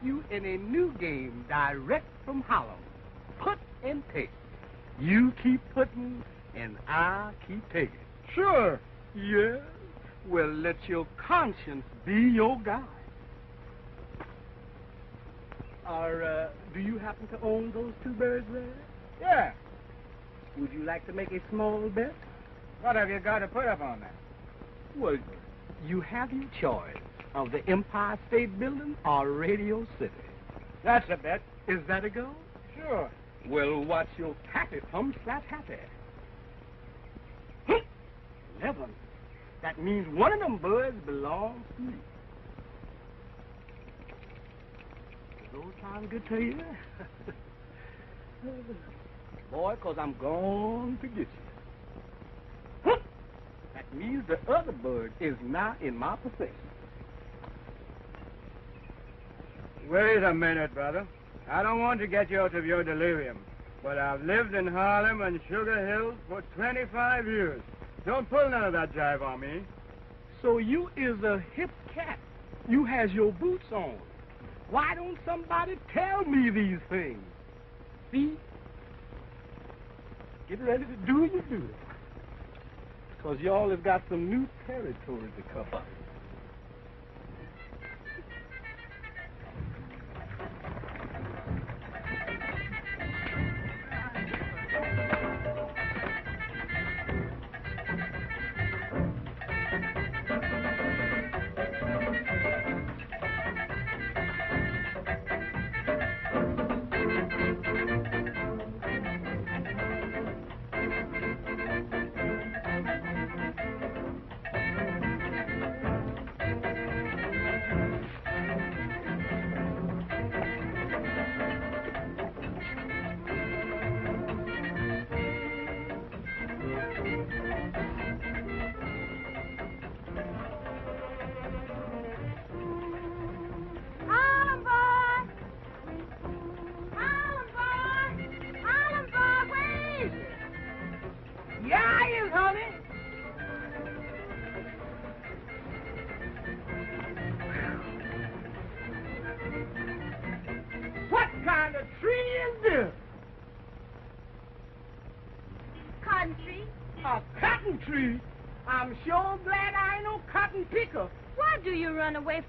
You in a new game direct from Harlem. Put and take. You keep putting and I keep taking. Sure. Yeah? Well, let your conscience be your guide. Do you happen to own those two birds there? Yeah. Would you like to make a small bet? What have you got to put up on that? Well, you have your choice of the Empire State Building or Radio City. That's a bet. Is that a go? Sure. Well, what's your happy pump slap happy? 11. That means one of them birds belongs to me. Does those sound good to you? Boy, 'cause I'm going to get you. That means the other bird is now in my possession. Wait a minute, brother. I don't want to get you out of your delirium, but I've lived in Harlem and Sugar Hill for 25 years. Don't pull none of that jive on me. So you is a hip cat. You has your boots on. Why don't somebody tell me these things? See? Get ready to do your duty. 'Cause y'all have got some new territory to cover.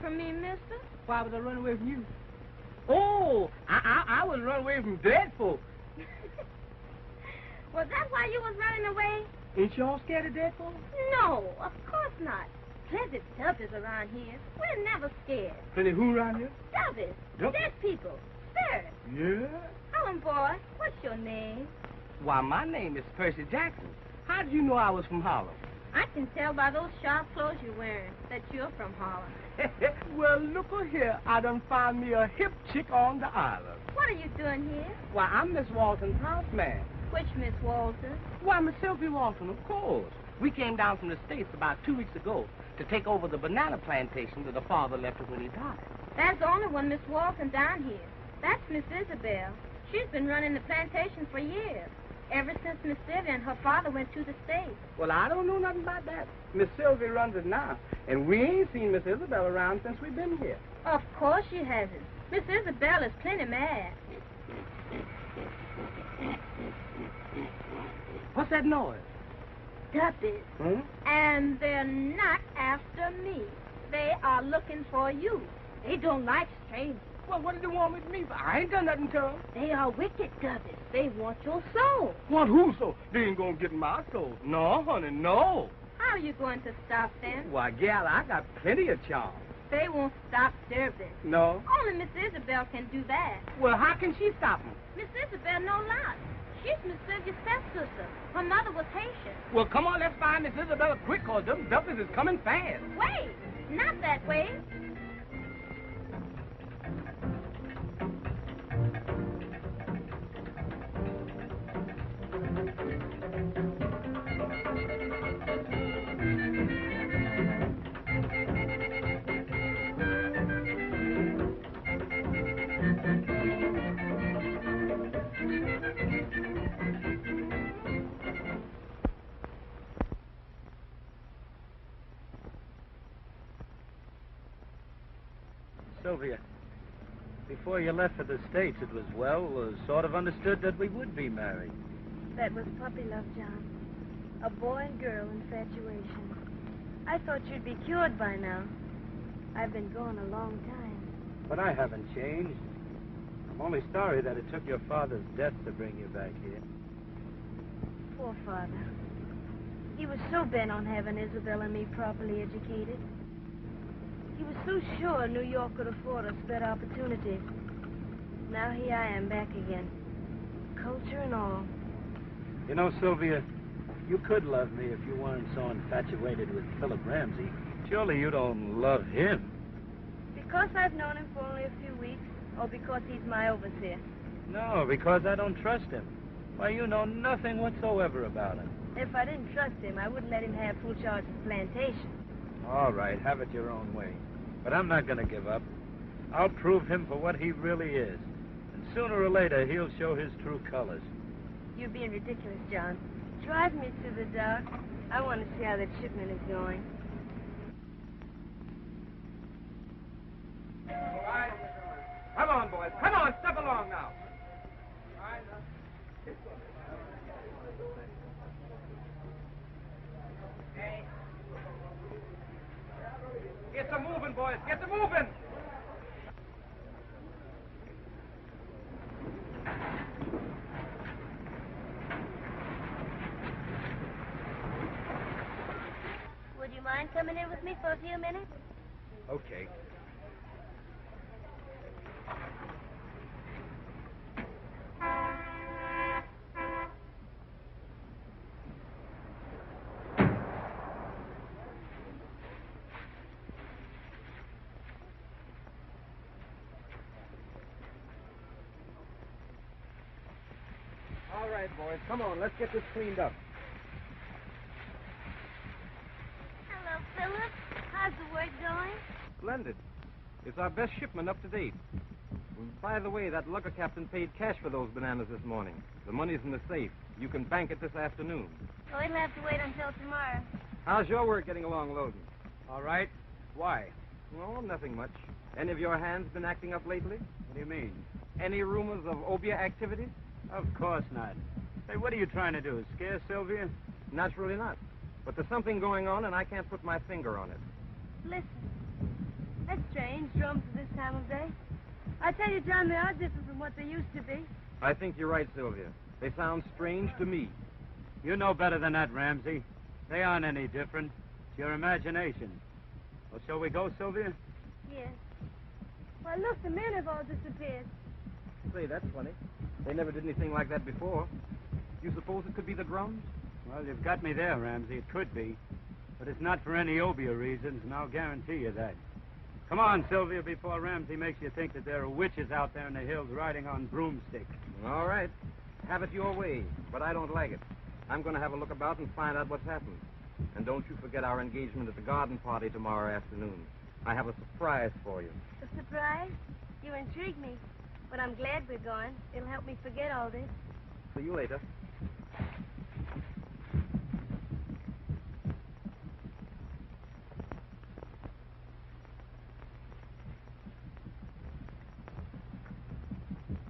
From me, mister? Why would I run away from you? Oh, I would run away from dead folk. Was that why you was running away? Ain't y'all scared of dead folk? No, of course not. Plenty dubbies around here. We're never scared. Plenty who around here? Dubbies. Dead people. Spirits. Yeah? Harlem boy, what's your name? Why, my name is Percy Jackson. How did you know I was from Harlem? I can tell by those sharp clothes you're wearing that you're from Harlem. Well, look here. I done found me a hip chick on the island. What are you doing here? Why, I'm Miss Walton's houseman. Which Miss Walton? Why, Miss Sylvia Walton, of course. We came down from the States about 2 weeks ago to take over the banana plantation that the father left her when he died. There's only one Miss Walton down here. That's Miss Isabelle. She's been running the plantation for years. Ever since Miss Sylvia and her father went to the States. Well, I don't know nothing about that. Miss Sylvia runs it now, and we ain't seen Miss Isabelle around since we've been here. Of course she hasn't. Miss Isabelle is plenty mad. What's that noise? Dubbies. Hmm? And they're not after me. They are looking for you. They don't like strangers. Well, what did they want with me for? I ain't done nothing to them. They are wicked devils. They want your soul. Want whose soul? They ain't gonna get my soul. No, honey, no. How are you going to stop them? Why, gal, I got plenty of charm. They won't stop service. No? Only Miss Isabelle can do that. Well, how can she stop them? Miss Isabelle know lot. She's Miss Sylvia's stepsister. Her mother was Haitian. Well, come on, let's find Miss Isabelle quick, cause them duffers is coming fast. Wait, not that way. Sylvia, before you left for the States, it was, sort of understood that we would be married. That was puppy love, John. A boy and girl infatuation. I thought you'd be cured by now. I've been gone a long time. But I haven't changed. I'm only sorry that it took your father's death to bring you back here. Poor father. He was so bent on having Isabelle and me properly educated. He was so sure New York could afford us better opportunities. Now here I am back again. Culture and all. You know, Sylvia, you could love me if you weren't so infatuated with Philip Ramsay. Surely you don't love him. Because I've known him for only a few weeks, or because he's my overseer? No, because I don't trust him. Why, you know nothing whatsoever about him. If I didn't trust him, I wouldn't let him have full charge of the plantation. All right, have it your own way. But I'm not going to give up. I'll prove him for what he really is. And sooner or later, he'll show his true colors. You're being ridiculous, John. Drive me to the dock. I want to see how that shipment is going. All right. Come on, boys. Come on, step along now. Get to moving, boys. Get to moving. Would you mind coming in with me for a few minutes? Okay. All right, boys. Come on, let's get this cleaned up. Hello, Philip. How's the work going? Splendid. It's our best shipment up to date. By the way, that lugger captain paid cash for those bananas this morning. The money's in the safe. You can bank it this afternoon. Oh, it'll have to wait until tomorrow. How's your work getting along, Lowden? All right. Why? Oh, nothing much. Any of your hands been acting up lately? What do you mean? Any rumors of obia activities? Of course not. Hey, what are you trying to do? Scare Sylvia? Naturally not. But there's something going on, and I can't put my finger on it. Listen. That's strange, drums at this time of day. I tell you, John, they are different from what they used to be. I think you're right, Sylvia. They sound strange to me. You know better than that, Ramsay. They aren't any different. It's your imagination. Well, shall we go, Sylvia? Yes. Why, look, the men have all disappeared. Say, that's funny. They never did anything like that before. You suppose it could be the drums? Well, you've got me there, Ramsay. It could be. But it's not for any obia reasons, and I'll guarantee you that. Come on, Sylvia, before Ramsay makes you think that there are witches out there in the hills riding on broomsticks. All right. Have it your way, but I don't like it. I'm going to have a look about and find out what's happened. And don't you forget our engagement at the garden party tomorrow afternoon. I have a surprise for you. A surprise? You intrigue me. But I'm glad we're going. It'll help me forget all this. See you later.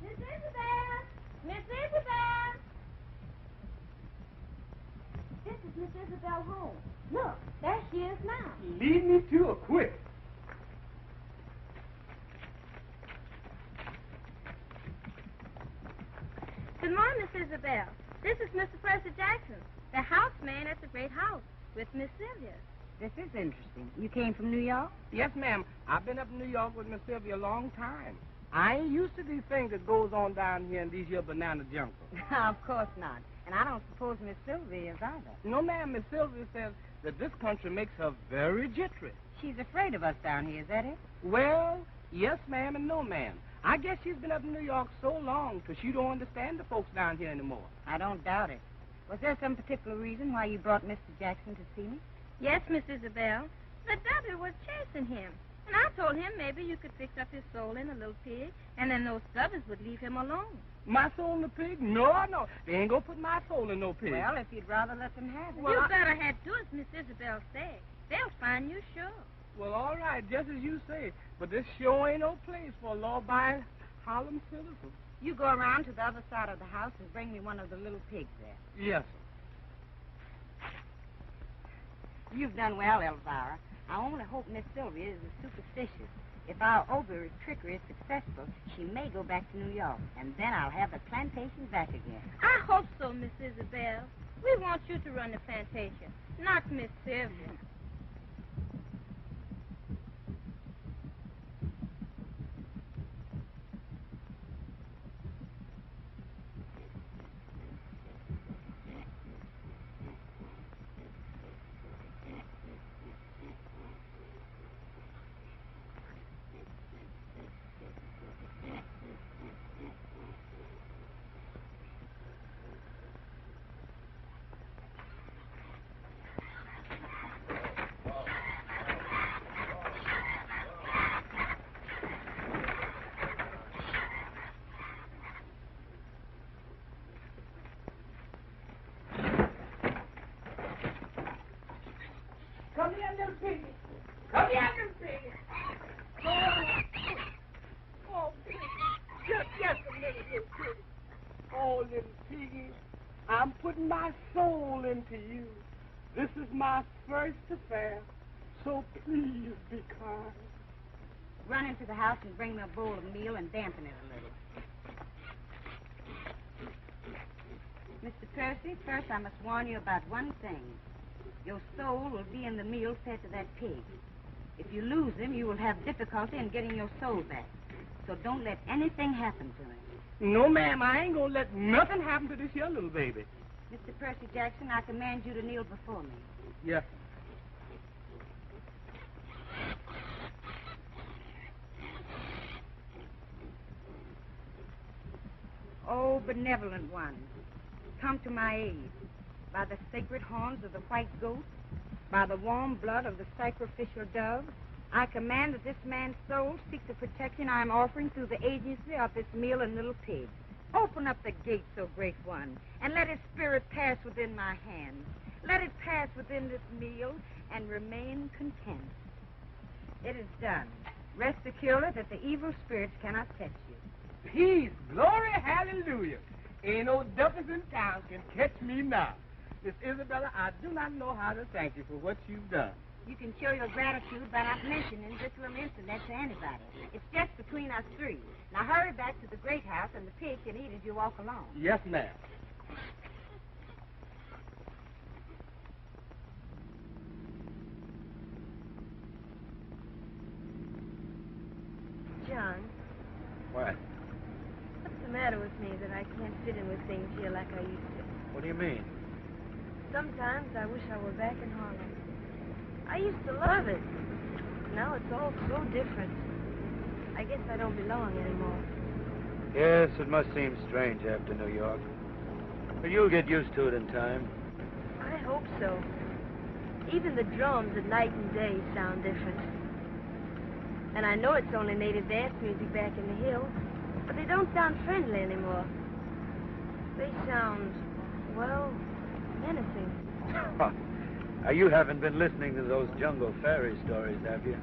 Miss Isabelle! Miss Isabelle! This is Miss Isabelle home. Look, there she is now. Lead me to her quick. This is Mr. Percy Jackson, the houseman at the great house with Miss Sylvia. This is interesting. You came from New York? Yes, ma'am. I've been up in New York with Miss Sylvia a long time. I ain't used to these things that goes on down here in these here banana jungles. Of course not. And I don't suppose Miss Sylvia is either. No, ma'am. Miss Sylvia says that this country makes her very jittery. She's afraid of us down here, is that it? Well, yes, ma'am, and no, ma'am. I guess she's been up in New York so long because she don't understand the folks down here anymore. I don't doubt it. Was there some particular reason why you brought Mr. Jackson to see me? Yes, Miss Isabelle. The devil was chasing him. And I told him maybe you could fix up his soul in a little pig, and then those stubbers would leave him alone. My soul in the pig? No. They ain't gonna put my soul in no pig. Well, if you'd rather let them have it. Well, you better head to as Miss Isabelle said. They'll find you sure. Well, all right, just as you say. But this sure ain't no place for a law-abiding Harlem citizen. You go around to the other side of the house and bring me one of the little pigs there. Yes, sir. You've done well, Elvira. I only hope Miss Sylvia isn't superstitious. If our over trickery is successful, she may go back to New York, and then I'll have the plantation back again. I hope so, Miss Isabelle. We want you to run the plantation, not Miss Sylvia. Come here, little piggy. Come here, little piggy. Oh, piggy. Just a minute, little piggy. Oh, little piggy, I'm putting my soul into you. This is my first affair, so please be kind. Run into the house and bring me a bowl of meal and dampen it a little. Mr. Percy, first I must warn you about one thing. Your soul will be in the meal fed to that pig. If you lose him, you will have difficulty in getting your soul back. So don't let anything happen to him. No, ma'am, I ain't gonna let nothing happen to this here little baby. Mr. Percy Jackson, I command you to kneel before me. Yes. Oh, benevolent one, come to my aid. By the sacred horns of the white goat, by the warm blood of the sacrificial dove, I command that this man's soul seek the protection I am offering through the agency of this meal and little pig. Open up the gates, O great one, and let his spirit pass within my hands. Let it pass within this meal and remain content. It is done. Rest securely that the evil spirits cannot touch you. Peace, glory, hallelujah. Ain't no duffers in town can catch me now. Miss Isabella, I do not know how to thank you for what you've done. You can show your gratitude by not mentioning this little incident to anybody. It's just between us three. Now hurry back to the great house, and the pig can eat as you walk along. Yes, ma'am. John, What? what's the matter with me that I can't fit in with things here like I used to? What do you mean? Sometimes I wish I were back in Harlem. I used to love it. Now it's all so different. I guess I don't belong anymore. Yes, it must seem strange after New York. But you'll get used to it in time. I hope so. Even the drums at night and day sound different. And I know it's only native dance music back in the hills, but they don't sound friendly anymore. They sound, well, menacing. Now, you haven't been listening to those jungle fairy stories, have you?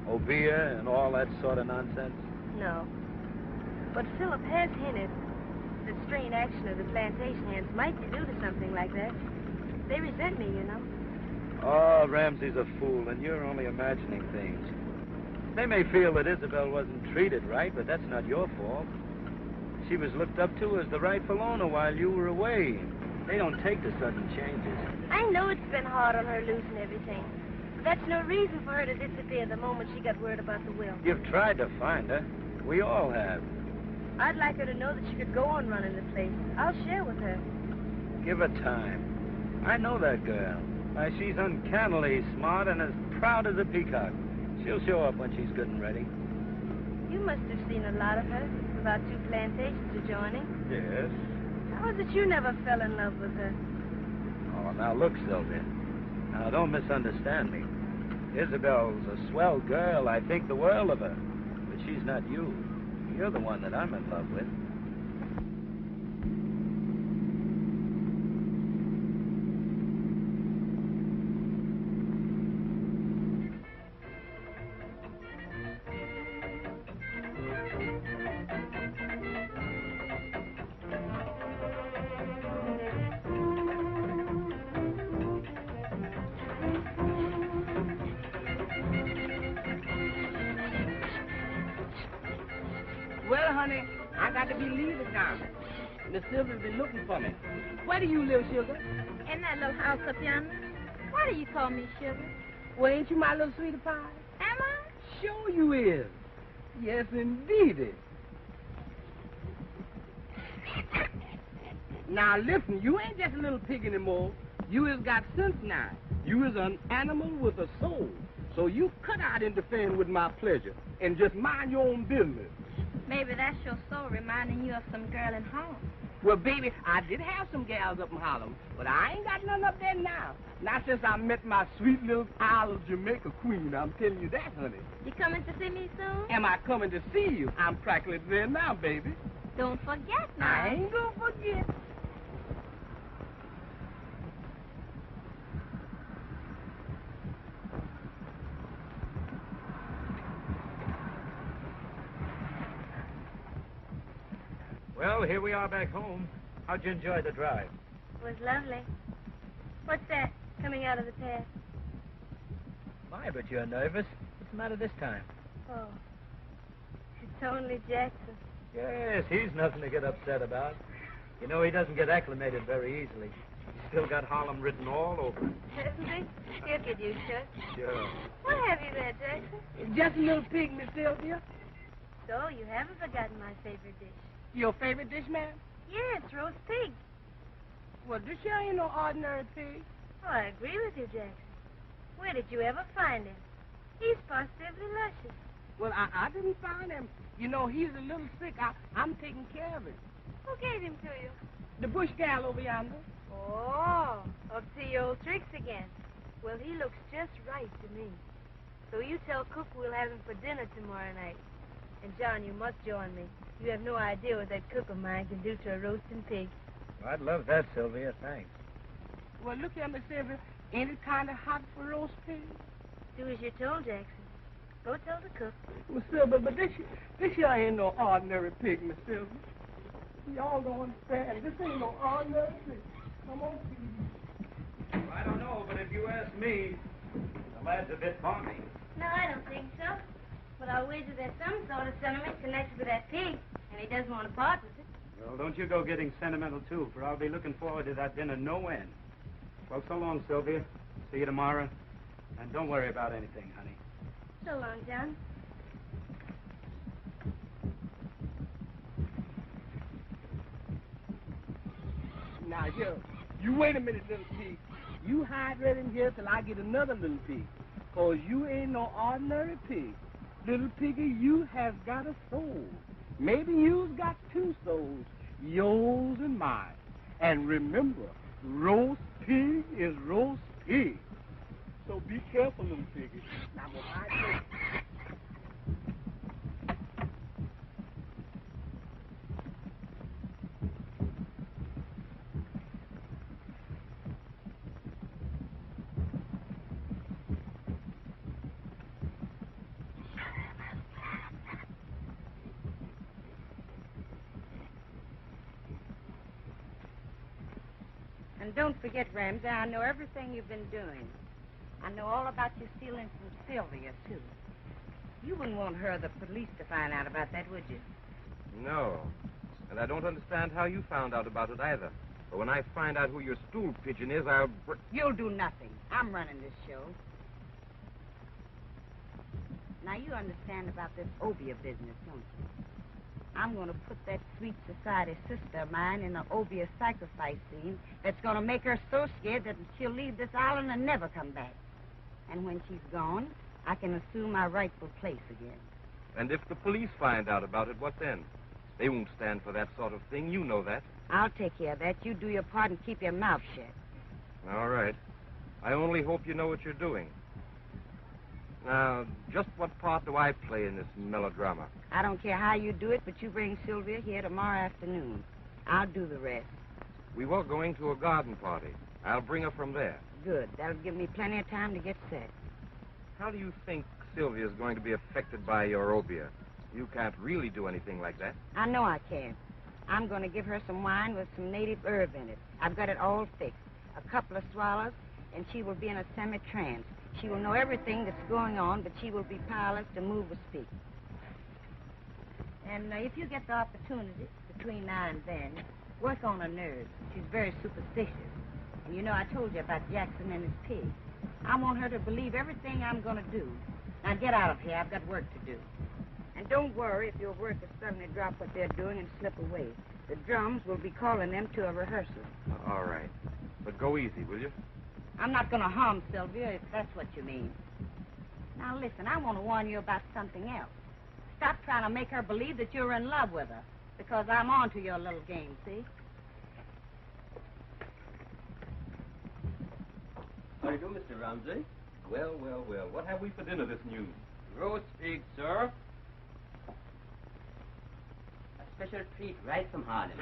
Obia and all that sort of nonsense? No. But Philip has hinted that strain action of the plantation hands might be due to something like that. They resent me, you know. Oh, Ramsay's a fool, and you're only imagining things. They may feel that Isabelle wasn't treated right, but that's not your fault. She was looked up to as the rightful owner while you were away. They don't take the sudden changes. I know it's been hard on her losing everything. But that's no reason for her to disappear the moment she got word about the will. You've tried to find her. We all have. I'd like her to know that she could go on running the place. I'll share with her. Give her time. I know that girl. Why, she's uncannily smart and as proud as a peacock. She'll show up when she's good and ready. You must have seen a lot of her, about 2 plantations adjoining. Yes. How is it you never fell in love with her? Oh, now look, Sylvia. Now, don't misunderstand me. Isabelle's a swell girl. I think the world of her. But she's not you. You're the one that I'm in love with. Well, honey, I got to be leaving now. Miss Sylvia's been looking for me. Where do you live, Sugar? In that little house up yonder. Why do you call me Sugar? Well, ain't you my little sweetie pie? Am I? Sure you is. Yes, indeedy. Now, listen, you ain't just a little pig anymore. You has got sense now. You is an animal with a soul. So you cut out interfering with my pleasure and just mind your own business. Maybe that's your soul reminding you of some girl in Harlem. Well, baby, I did have some gals up in Harlem, but I ain't got none up there now. Not since I met my sweet little Isle of Jamaica queen. I'm telling you that, honey. You coming to see me soon? Am I coming to see you? I'm practically there now, baby. Don't forget now. I ain't gonna forget. Well, here we are back home. How'd you enjoy the drive? It was lovely. What's that coming out of the path? My, but you're nervous. What's the matter this time? Oh, it's only Jackson. Yes, he's nothing to get upset about. You know, he doesn't get acclimated very easily. He's still got Harlem written all over him. Hasn't he? He'll get used to it. Sure. What have you there, Jackson? Just a little pig, Miss Sylvia. So, you haven't forgotten my favorite dish. Your favorite dish, ma'am? Yes, roast pig. Well, this here ain't no ordinary pig. Oh, I agree with you, Jackson. Where did you ever find him? He's positively luscious. Well, I didn't find him. You know, he's a little sick. I'm taking care of him. Who gave him to you? The bush gal over yonder. Oh, up to your old tricks again. Well, he looks just right to me. So you tell Cook we'll have him for dinner tomorrow night. And, John, you must join me. You have no idea what that cook of mine can do to a roasting pig. Well, I'd love that, Sylvia. Thanks. Well, look here, Miss Sylvia. Ain't it kind of hot for roast pig? Do as you're told, Jackson. Go tell the cook. Miss Sylvia, but this here ain't no ordinary pig, Miss Sylvia. Y'all don't understand. This ain't no ordinary pig. Come on, please. Well, I don't know, but if you ask me, the lad's a bit balmy. No, I don't think so. But I'll wager there's some sort of sentiment connected with that pig, and he doesn't want to part with it. Well, don't you go getting sentimental, too, for I'll be looking forward to that dinner no end. Well, so long, Sylvia. See you tomorrow. And don't worry about anything, honey. So long, John. Now, here, you wait a minute, little pig. You hide right in here till I get another little pig. Because you ain't no ordinary pig. Little piggy, you have got a soul. Maybe you've got 2 souls, yours and mine. And remember, roast pig is roast pig. So be careful, little piggy. Now, when I say... And don't forget, Ramsay, I know everything you've been doing. I know all about your stealing from Sylvia, too. You wouldn't want her or the police to find out about that, would you? No. And I don't understand how you found out about it either. But when I find out who your stool pigeon is, I'll... You'll do nothing. I'm running this show. Now, you understand about this obeah business, don't you? I'm going to put that sweet society sister of mine in an obeah sacrifice scene that's going to make her so scared that she'll leave this island and never come back. And when she's gone, I can assume my rightful place again. And if the police find out about it, what then? They won't stand for that sort of thing. You know that. I'll take care of that. You do your part and keep your mouth shut. All right. I only hope you know what you're doing. Now, just what part do I play in this melodrama? I don't care how you do it, but you bring Sylvia here tomorrow afternoon. I'll do the rest. We were going to a garden party. I'll bring her from there. Good. That'll give me plenty of time to get set. How do you think Sylvia's going to be affected by your obeah? You can't really do anything like that. I know I can. I'm going to give her some wine with some native herb in it. I've got it all fixed. A couple of swallows, and she will be in a semi-trance. She will know everything that's going on, but she will be powerless to move or speak. And if you get the opportunity between now and then, work on her nerves. She's very superstitious. And you know, I told you about Jackson and his pig. I want her to believe everything I'm going to do. Now, get out of here. I've got work to do. And don't worry if your workers suddenly drop what they're doing and slip away. The drums will be calling them to a rehearsal. All right. But go easy, will you? I'm not going to harm Sylvia, if that's what you mean. Now, listen, I want to warn you about something else. Stop trying to make her believe that you're in love with her, because I'm on to your little game, see? How do you do, Mr. Ramsay? Well, well, well. What have we for dinner this noon? Roast pig, sir. A special treat right from Harlem.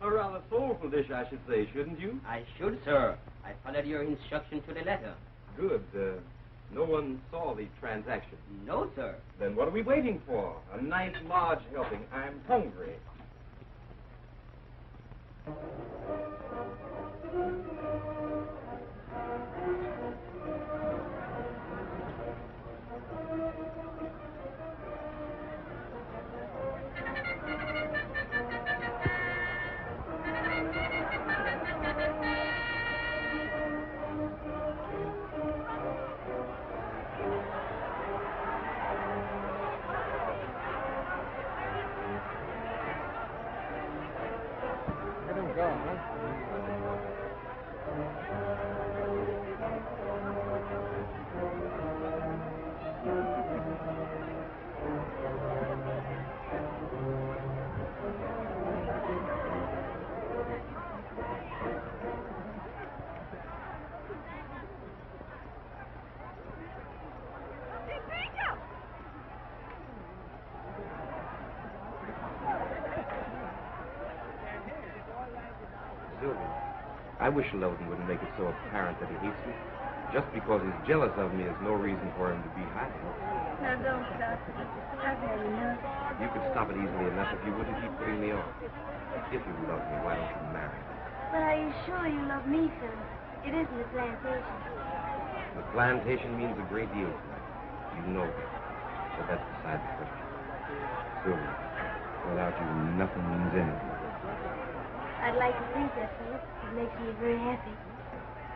A rather soulful dish, I should say, shouldn't you? I should, sir. I followed your instruction to the letter. Good. No one saw the transaction. No, sir. Then what are we waiting for? A nice large helping. I'm hungry. I wish Lowden wouldn't make it so apparent that he hates me. Just because he's jealous of me is no reason for him to be hiding. Now, don't stop. I've had enough. You could stop it easily enough if you wouldn't keep putting me off. If you love me, why don't you marry me? But are you sure you love me, Phil? It isn't the plantation. The plantation means a great deal to me. You know that. But that's beside the question. Sylvia, without you, nothing means anything. I'd like to think that, Philip. It makes me very happy.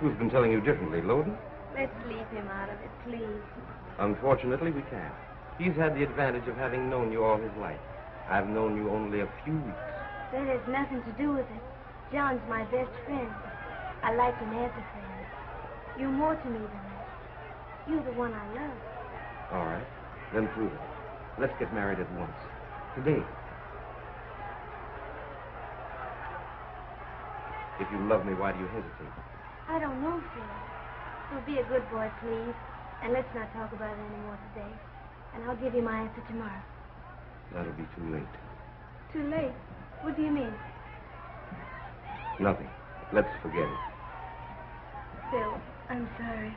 Who's been telling you differently, Lowden? Let's leave him out of it, please. Unfortunately, we can't. He's had the advantage of having known you all his life. I've known you only a few weeks. That has nothing to do with it. John's my best friend. I like him as a friend. You're more to me than that. You're the one I love. All right. Then prove it. Let's get married at once. Today. If you love me, why do you hesitate? I don't know, Phil. So be a good boy, please. And let's not talk about it anymore today. And I'll give you my answer tomorrow. That'll be too late. Too late? What do you mean? Nothing. Let's forget it. Phil, I'm sorry.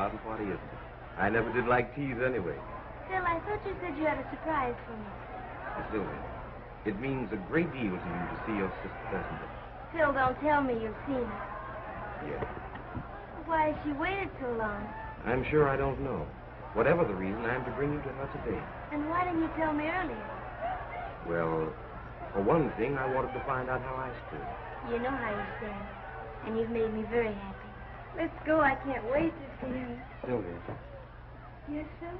garden party isn't. I never did like teas anyway. Phil, I thought you said you had a surprise for me. Sylvia, it means a great deal to you to see your sister present. Phil, don't tell me you've seen her. Yes. Why has she waited so long? I'm sure I don't know. Whatever the reason, I'm to bring you to her today. And why didn't you tell me earlier? Well, for one thing, I wanted to find out how I stood. You know how you stand, and you've made me very happy. Let's go. I can't wait to see her. Sylvia. Yes, sir?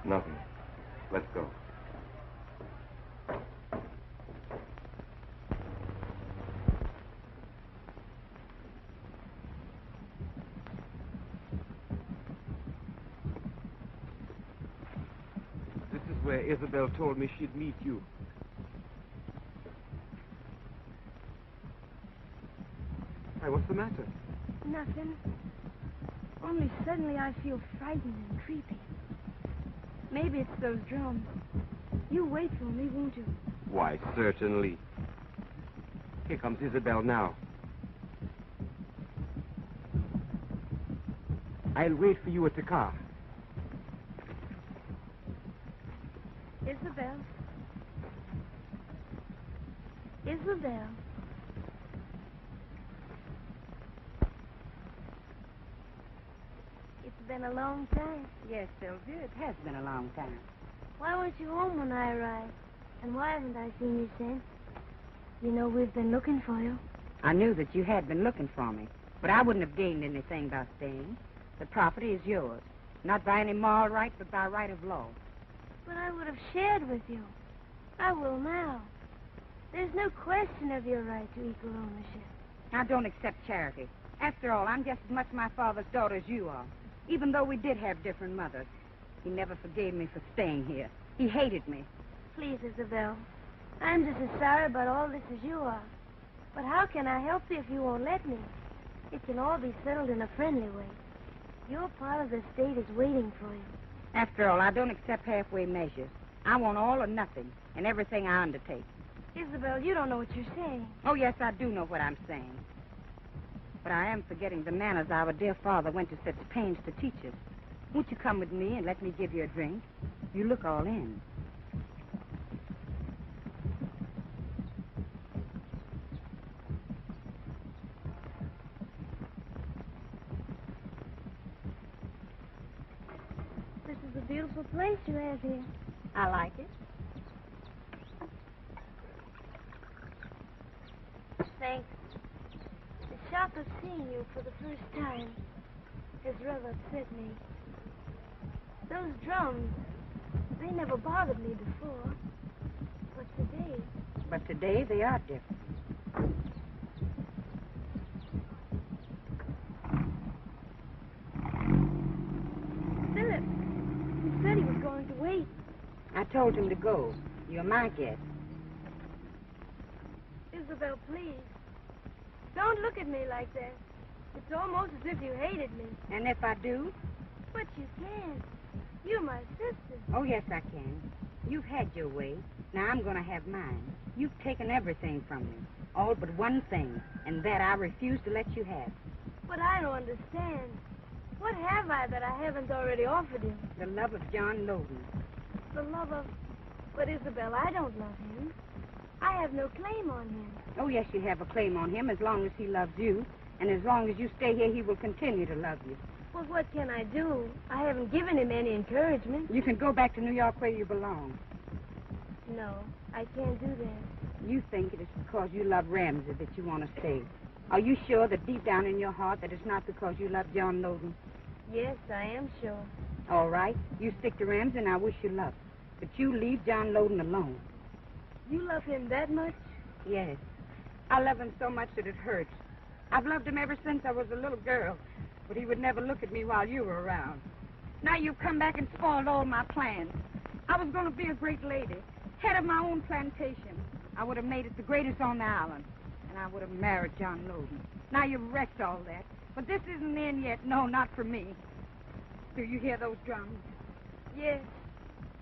Nothing. Let's go. This is where Isabelle told me she'd meet you. Why, what's the matter? Nothing. Only suddenly I feel frightened and creepy. Maybe it's those drums. You wait for me, won't you? Why, certainly. Here comes Isabelle now. I'll wait for you at the car. Isabelle. Isabelle. It's been a long time. Yes, Sylvia, it has been a long time. Why weren't you home when I arrived? And why haven't I seen you since? You know, we've been looking for you. I knew that you had been looking for me, but I wouldn't have gained anything by staying. The property is yours, not by any moral right, but by right of law. But I would have shared with you. I will now. There's no question of your right to equal ownership. I don't accept charity. After all, I'm just as much my father's daughter as you are, even though we did have different mothers. He never forgave me for staying here. He hated me. Please, Isabelle. I'm just as sorry about all this as you are. But how can I help you if you won't let me? It can all be settled in a friendly way. Your part of the estate is waiting for you. After all, I don't accept halfway measures. I want all or nothing in everything I undertake. Isabelle, you don't know what you're saying. Oh, yes, I do know what I'm saying. But I am forgetting the manners our dear father went to such pains to teach us. Won't you come with me and let me give you a drink? You look all in. This is a beautiful place you have here. I like it. Thanks. The shock of seeing you for the first time has rather upset me. Those drums, they never bothered me before. But today they are different. Philip, he said he was going to wait. I told him to go. You're my guest. Isabelle, please. Don't look at me like that. It's almost as if you hated me. And if I do? But you can't. You're my sister. Oh, yes, I can. You've had your way. Now I'm going to have mine. You've taken everything from me. All but one thing. And that I refuse to let you have. But I don't understand. What have I that I haven't already offered you? The love of John Lowden. The love of... But, Isabelle, I don't love him. I have no claim on him. Oh, yes, you have a claim on him as long as he loves you. And as long as you stay here, he will continue to love you. Well, what can I do? I haven't given him any encouragement. You can go back to New York where you belong. No, I can't do that. You think it is because you love Ramsay that you want to stay. Are you sure that deep down in your heart that it's not because you love John Lowden? Yes, I am sure. All right. You stick to Ramsay and I wish you luck. But you leave John Lowden alone. You love him that much? Yes. I love him so much that it hurts. I've loved him ever since I was a little girl, but he would never look at me while you were around. Now you've come back and spoiled all my plans. I was going to be a great lady, head of my own plantation. I would have made it the greatest on the island, and I would have married John Lowden. Now you've wrecked all that, but this isn't the end yet. No, not for me. Do you hear those drums? Yes,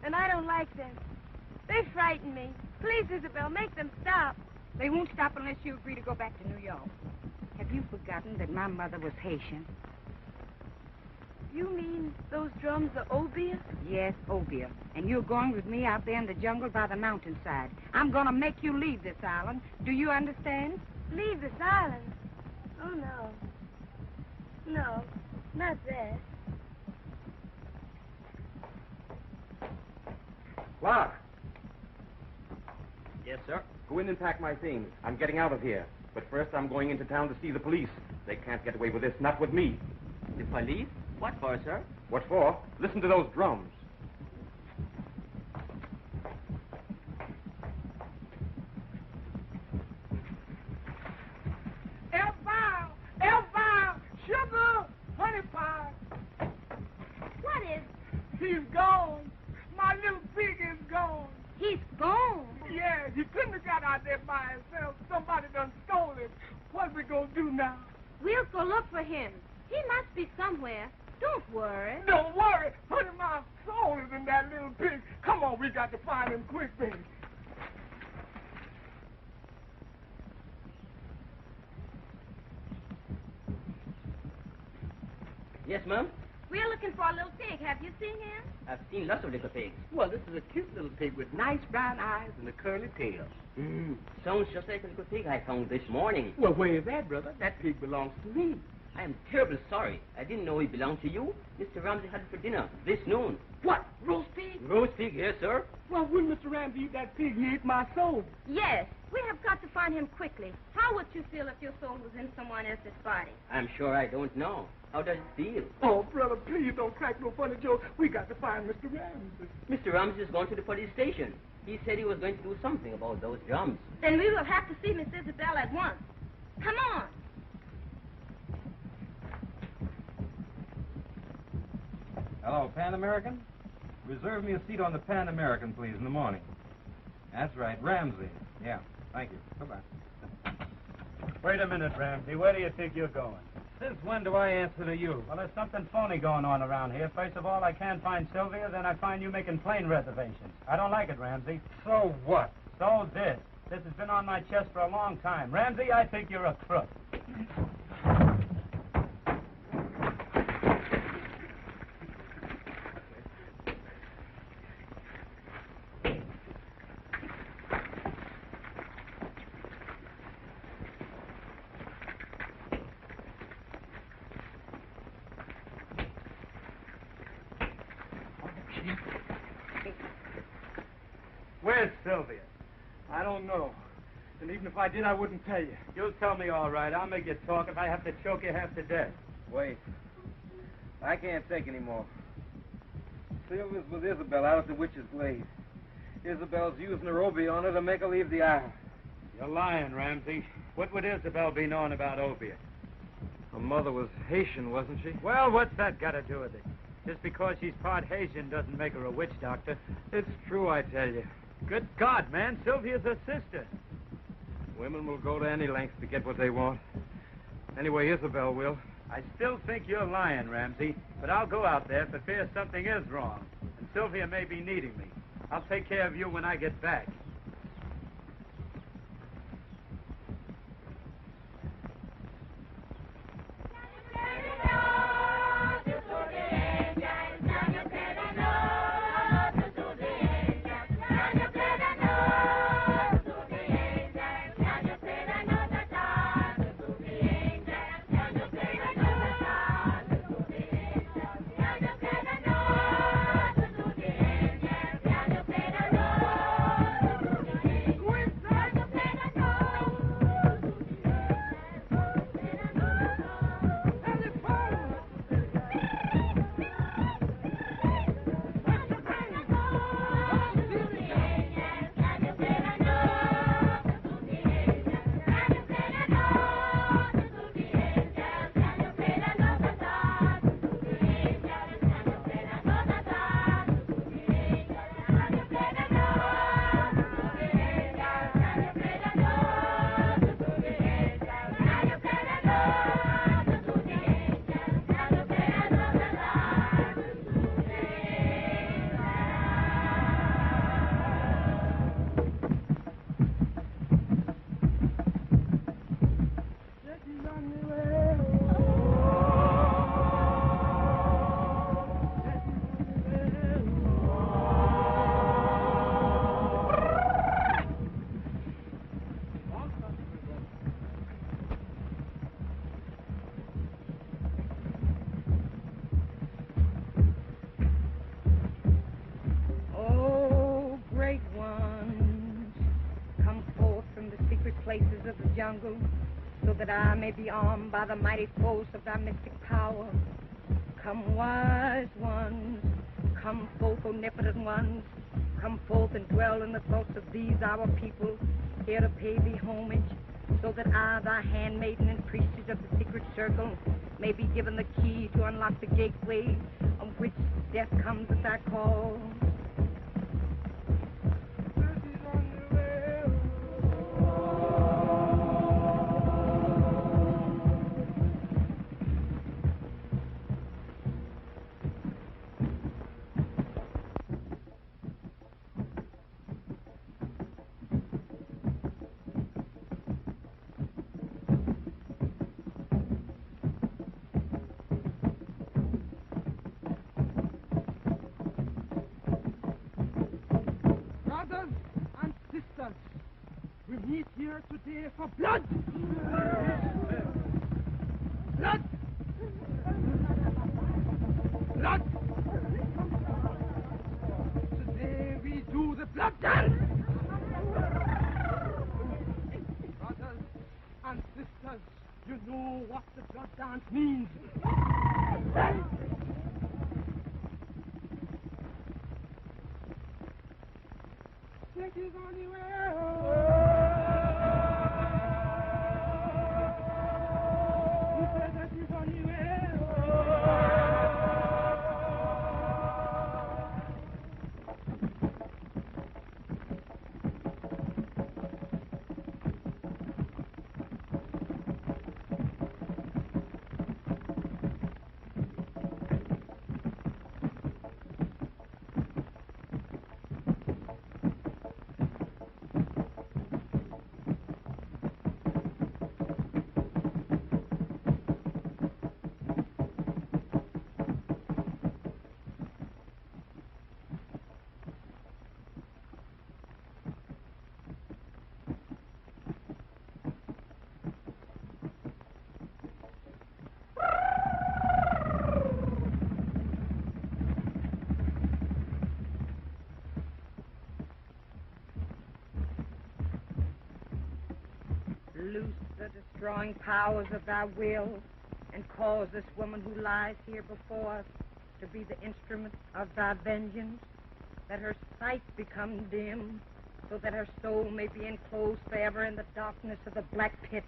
and I don't like them. They frighten me. Please, Isabelle, make them stop. They won't stop unless you agree to go back to New York. Have you forgotten that my mother was Haitian? You mean those drums are obeah? Yes, obeah. And you're going with me out there in the jungle by the mountainside. I'm going to make you leave this island. Do you understand? Leave this island? Oh, no. No, not that. Clark, Yes, sir. go in and pack my things. I'm getting out of here. But first I'm going into town to see the police. They can't get away with this, not with me. The police? What for, sir? What for? Listen to those drums. Elvira, sugar, honey pie. What is... He's gone. My little pig is gone. He's gone. Yeah, he couldn't have got out there by himself. Somebody done stole him. What we gonna do now? We'll go look for him. He must be somewhere. Don't worry. Don't worry. Honey, my soul is in that little pig. Come on, we got to find him quick, baby. Yes, ma'am? We're looking for a little pig. Have you seen him? I've seen lots of little pigs. Well, this is a cute little pig with nice brown eyes and a curly tail. Sounds just like a little pig I found this morning. Well, where is that, brother? That pig belongs to me. I am terribly sorry. I didn't know he belonged to you. Mr. Ramsay had it for dinner this noon. What? Roast pig? Roast pig, yes, sir. Well, when Mr. Ramsay eat that pig, he ate my soul. Yes. We have got to find him quickly. How would you feel if your soul was in someone else's body? I'm sure I don't know. How does it feel? Oh, brother, please don't crack no funny jokes. We got to find Mr. Ramsay. Mr. Ramsay is going to the police station. He said he was going to do something about those drums. Then we will have to see Miss Isabelle at once. Come on. Hello, Pan American? Reserve me a seat on the Pan American, please, in the morning. That's right, Ramsay. Yeah, thank you. Goodbye. Wait a minute, Ramsay. Where do you think you're going? Since when do I answer to you? Well, there's something phony going on around here. First of all, I can't find Sylvia, then I find you making plane reservations. I don't like it, Ramsay. So what? So this. This has been on my chest for a long time. Ramsay, I think you're a crook. Where's Sylvia? I don't know. And even if I did, I wouldn't tell you. You'll tell me all right. I'll make you talk. If I have to choke you half to death. Wait. I can't take any more. Sylvia's with Isabelle out at the Witch's Glade. Isabelle's using her obeah on her to make her leave the island. You're lying, Ramsay. What would Isabelle be knowing about obeah? Her mother was Haitian, wasn't she? Well, what's that got to do with it? Just because she's part Haitian doesn't make her a witch doctor. It's true, I tell you. Good God, man. Sylvia's her sister. Women will go to any lengths to get what they want. Anyway, Isabelle will. I still think you're lying, Ramsay, but I'll go out there for fear something is wrong. And Sylvia may be needing me. I'll take care of you when I get back. places of the jungle, so that I may be armed by the mighty force of thy mystic power. Come, wise ones, come forth, omnipotent ones, come forth and dwell in the thoughts of these our people, here to pay thee homage, so that I, thy handmaiden and priestess of the secret circle, may be given the key to unlock the gateway on which death comes at thy call. Today for blood! Blood! Blood! Today we do the blood dance! Brothers and sisters, you know what the blood dance means. Take it anywhere. Loose the destroying powers of thy will, and cause this woman who lies here before us to be the instrument of thy vengeance, that her sight become dim, so that her soul may be enclosed forever in the darkness of the black pit.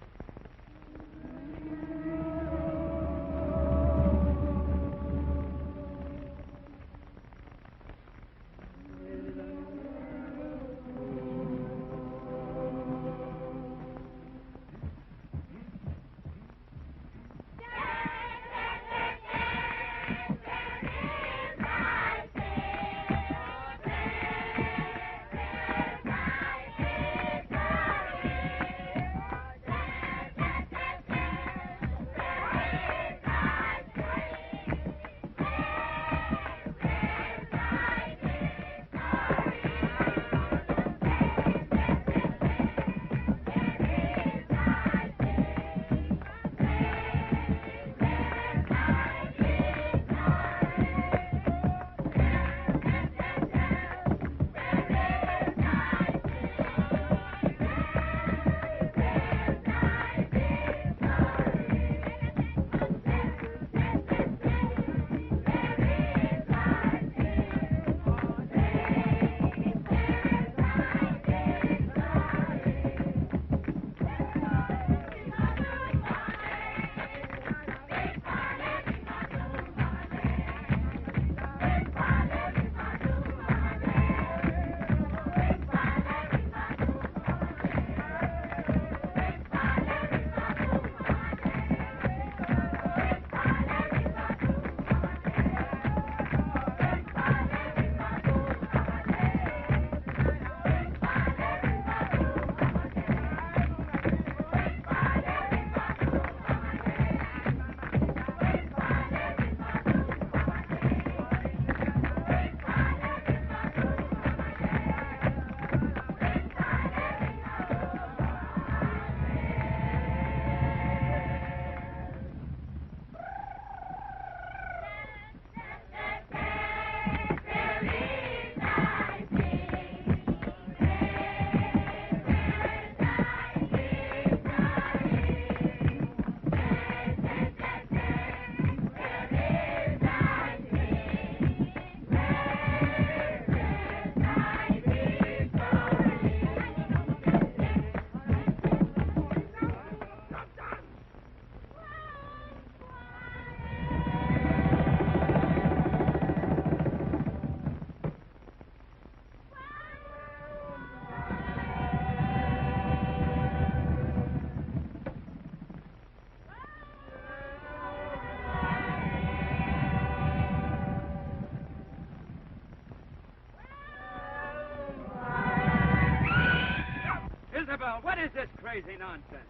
is this crazy nonsense?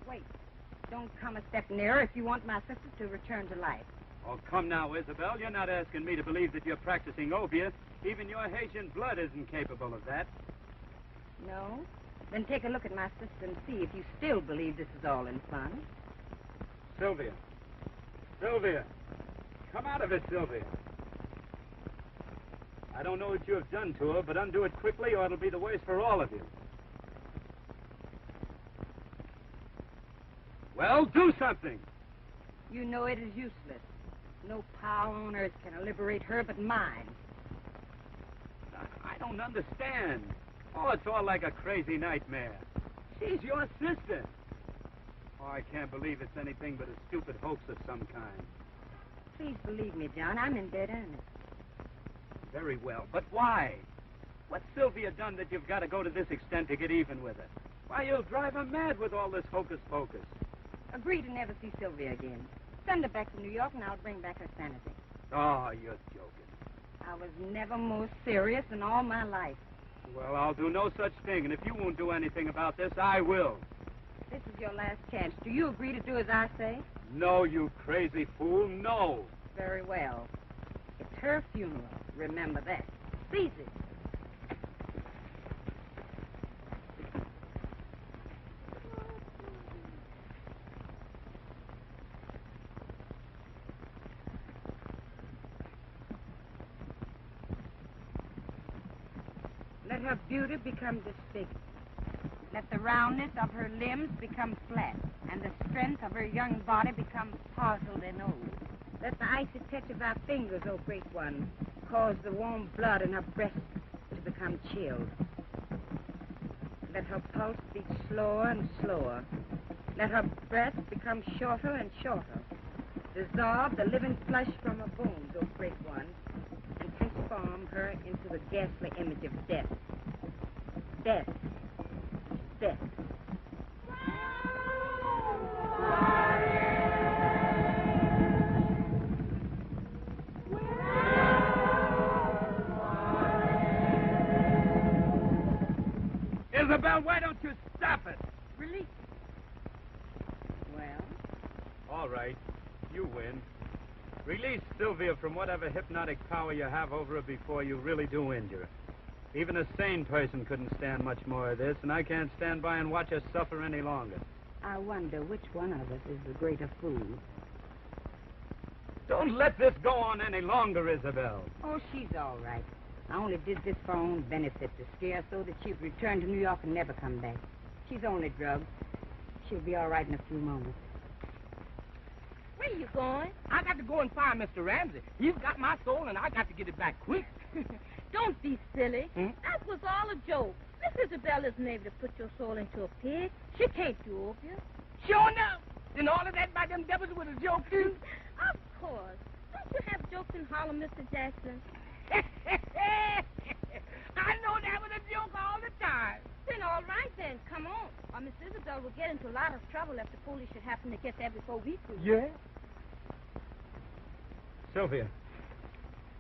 Wait. Don't come a step nearer if you want my sister to return to life. Oh, come now, Isabelle. You're not asking me to believe that you're practicing opiate. Even your Haitian blood isn't capable of that. No? Then take a look at my sister and see if you still believe this is all in fun. Sylvia. Sylvia. Come out of it, Sylvia. I don't know what you have done to her, but undo it quickly or it'll be the worse for all of you. Well, do something. You know it is useless. No power on earth can liberate her but mine. I don't understand. Oh, it's all like a crazy nightmare. She's your sister. Oh, I can't believe it's anything but a stupid hoax of some kind. Please believe me, John. I'm in dead earnest. Very well, but why? What's Sylvia done that you've got to go to this extent to get even with her? Why, you'll drive her mad with all this hocus-pocus. Agree to never see Sylvia again. Send her back to New York and I'll bring back her sanity. Oh, you're joking. I was never more serious in all my life. Well, I'll do no such thing, and if you won't do anything about this, I will. This is your last chance. Do you agree to do as I say? No, you crazy fool, no. Very well. It's her funeral. Remember that. Seize it. Let her beauty become disfigured. Let the roundness of her limbs become flat, and the strength of her young body become parcelled and old. Let the icy touch of our fingers, O great one, cause the warm blood in her breast to become chilled. Let her pulse beat slower and slower. Let her breath become shorter and shorter. Dissolve the living flesh from her bones, O great one, and transform her into the ghastly image of death. Death. Death. Isabelle, why don't you stop it? Release. Well? All right. You win. Release Sylvia from whatever hypnotic power you have over her before you really do injure her. Even a sane person couldn't stand much more of this, and I can't stand by and watch her suffer any longer. I wonder which one of us is the greater fool. Don't let this go on any longer, Isabelle. Oh, she's all right. I only did this for her own benefit, to scare her so that she'd return to New York and never come back. She's only drugged. She'll be all right in a few moments. Where you going? I got to go and find Mr. Ramsay. He's got my soul, and I got to get it back quick. Don't be silly. That was all a joke. Miss Isabelle isn't able to put your soul into a pig. She can't do opium. Sure enough. Then all of that by them devils was a joke, too? Of course. Don't you have jokes in Harlem, Mr. Jackson? I know that was a joke all the time. Then all right, then. Come on. Or Miss Isabelle will get into a lot of trouble if the police should happen to get there before we do. Yeah? Sylvia,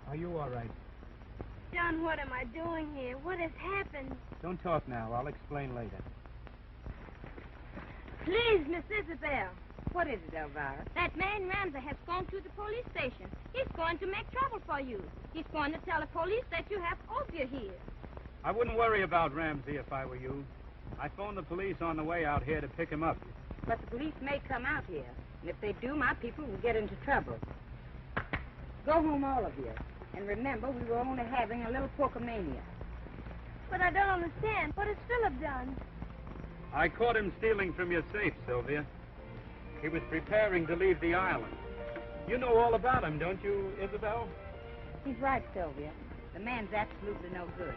are you all right? John, what am I doing here? What has happened? Don't talk now. I'll explain later. Please, Miss Isabelle. What is it, Elvira? That man Ramsay has gone to the police station. He's going to make trouble for you. He's going to tell the police that you have opium here. I wouldn't worry about Ramsay if I were you. I phoned the police on the way out here to pick him up. But the police may come out here. And if they do, my people will get into trouble. Go home, all of you. And remember, we were only having a little porkomania. But I don't understand. What has Philip done? I caught him stealing from your safe, Sylvia. He was preparing to leave the island. You know all about him, don't you, Isabelle? He's right, Sylvia. The man's absolutely no good.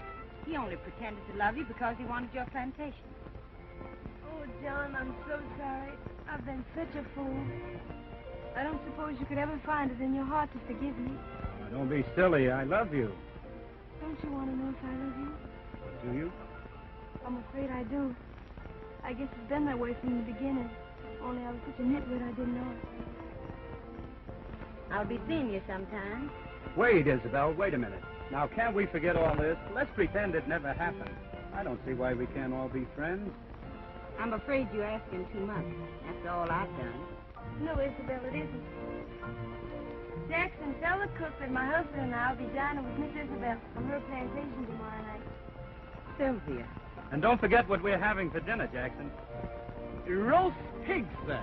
He only pretended to love you because he wanted your plantation. Oh, John, I'm so sorry. I've been such a fool. I don't suppose you could ever find it in your heart to forgive me. Oh, don't be silly. I love you. Don't you want to know if I love you? Do you? I'm afraid I do. I guess it's been that way from the beginning. Only I was such a nitwit I didn't know it. I'll be seeing you sometime. Wait, Isabelle, wait a minute. Now, can't we forget all this? Let's pretend it never happened. I don't see why we can't all be friends. I'm afraid you're asking too much. After all I've done. No, Isabelle, it isn't. Jackson, tell the cook that my husband and I will be dining with Miss Isabelle on her plantation tomorrow night. Sylvia. And don't forget what we're having for dinner, Jackson. Roast pig, sir.